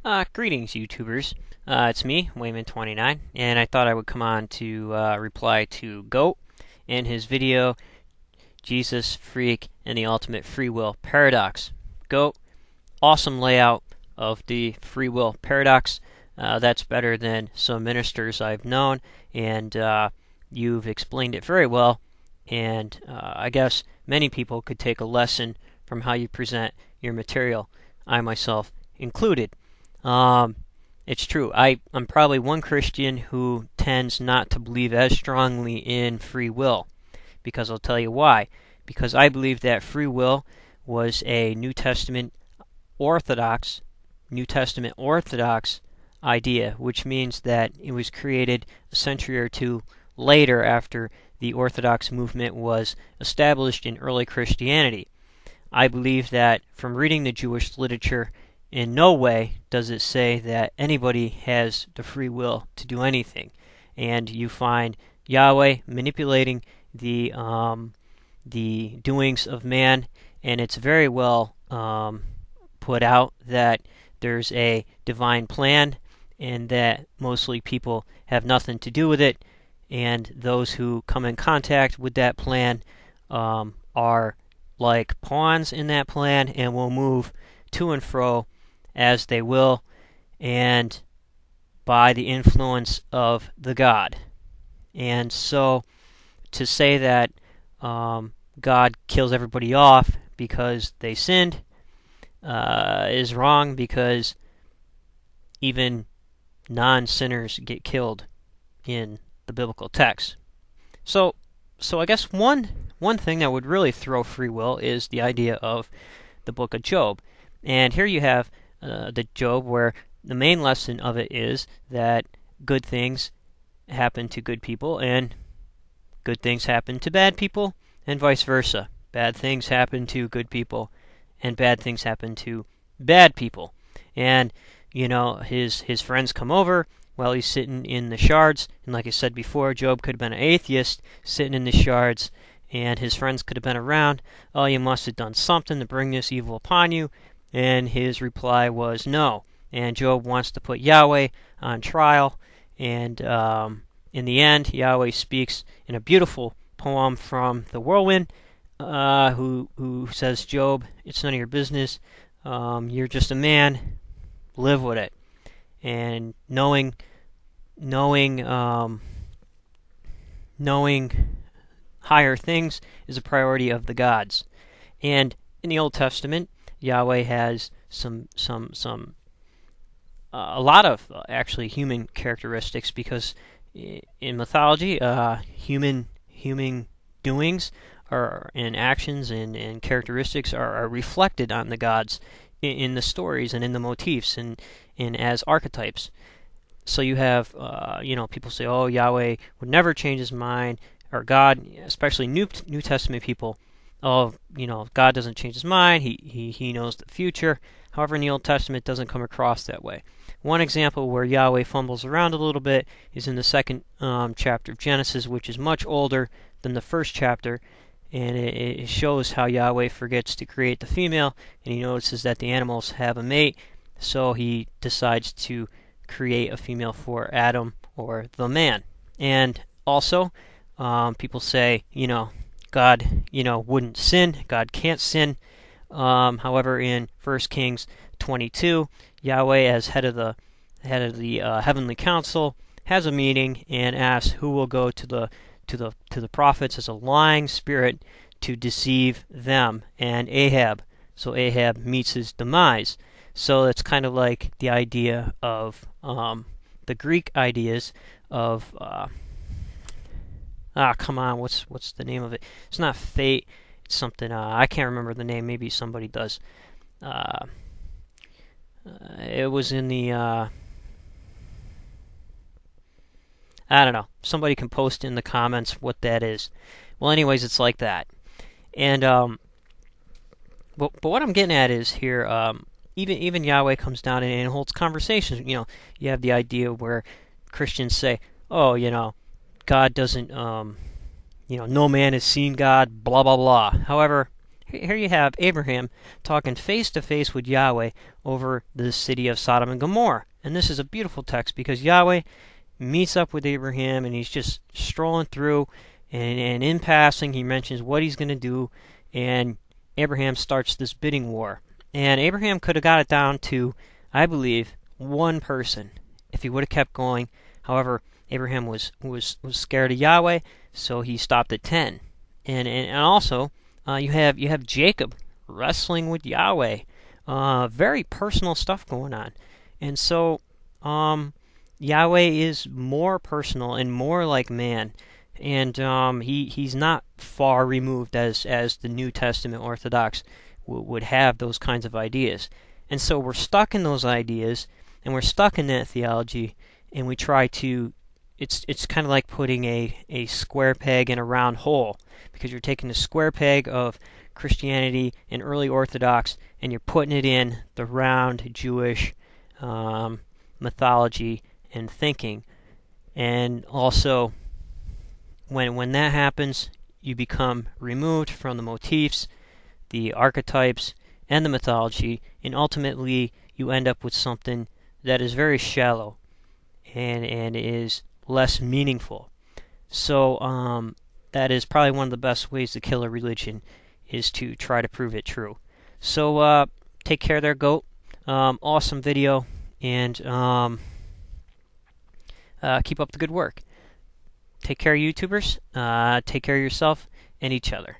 Greetings, YouTubers. It's me, Wayman29, and I thought I would come on to reply to Goat in his video, Jesus, Freak, and the Ultimate Free Will Paradox. Goat, awesome layout of the free will paradox. That's better than some ministers I've known, and you've explained it very well, and I guess many people could take a lesson from how you present your material, I myself included. It's true. I'm probably one Christian who tends not to believe as strongly in free will, because I'll tell you why. Because I believe that free will was a New Testament Orthodox idea, which means that it was created a century or two later after the Orthodox movement was established in early Christianity. I believe that from reading the Jewish literature, in no way does it say that anybody has the free will to do anything. And you find Yahweh manipulating the doings of man, and it's very well put out that there's a divine plan and that mostly people have nothing to do with it, and those who come in contact with that plan are like pawns in that plan and will move to and fro as they will, and by the influence of the God. And so to say that God kills everybody off because they sinned is wrong, because even non-sinners get killed in the biblical text. So I guess one thing that would really throw free will is the idea of the book of Job. And here you have the Job, where the main lesson of it is that good things happen to good people and good things happen to bad people, and vice versa. Bad things happen to good people and bad things happen to bad people. And you know, his friends come over while he's sitting in the shards, and like I said before, Job could have been an atheist sitting in the shards, and his friends could have been around. Oh, you must have done something to bring this evil upon you. And his reply was no. And Job wants to put Yahweh on trial. And in the end, Yahweh speaks in a beautiful poem from the whirlwind, who says, Job, it's none of your business. You're just a man. Live with it. And knowing higher things is a priority of the gods. And in the Old Testament, Yahweh has a lot of actually human characteristics, because in mythology, human doings and actions and characteristics are reflected on the gods in the stories and in the motifs and as archetypes. So you have people say, oh, Yahweh would never change his mind, or God, especially New Testament people, oh, God doesn't change his mind, he knows the future. However, in the Old Testament, it doesn't come across that way. One example where Yahweh fumbles around a little bit is in the second chapter of Genesis, which is much older than the first chapter, and it shows how Yahweh forgets to create the female, and he notices that the animals have a mate, so he decides to create a female for Adam, or the man. And also, people say, God, wouldn't sin. God can't sin. However, in 1 Kings 22, Yahweh, as head of the heavenly council, has a meeting and asks who will go to the prophets as a lying spirit to deceive them, and Ahab. So Ahab meets his demise. So it's kind of like the idea of the Greek ideas of come on, what's the name of it? It's not fate. It's something I can't remember the name. Maybe somebody does. It was in the I don't know. Somebody can post in the comments what that is. Well, anyways, it's like that. And but what I'm getting at is here, even Yahweh comes down and holds conversations. You have the idea where Christians say, oh, God doesn't, no man has seen God, blah, blah, blah. However, Here you have Abraham talking face to face with Yahweh over the city of Sodom and Gomorrah. And this is a beautiful text because Yahweh meets up with Abraham and he's just strolling through, and in passing he mentions what he's going to do, and Abraham starts this bidding war. And Abraham could have got it down to, I believe, one person if he would have kept going. However, Abraham was scared of Yahweh, so he stopped at 10. And also, you have Jacob wrestling with Yahweh. Very personal stuff going on. And so, Yahweh is more personal and more like man. And he's not far removed as the New Testament Orthodox would have those kinds of ideas. And so we're stuck in those ideas, and we're stuck in that theology, and we try to... It's kind of like putting a square peg in a round hole, because you're taking the square peg of Christianity and early Orthodox and you're putting it in the round Jewish mythology and thinking. And also, when that happens, you become removed from the motifs, the archetypes, and the mythology, and ultimately you end up with something that is very shallow and is less meaningful. So that is probably one of the best ways to kill a religion, is to try to prove it true. So take care there, goat. Awesome video, and keep up the good work. Take care, YouTubers. Take care of yourself and each other.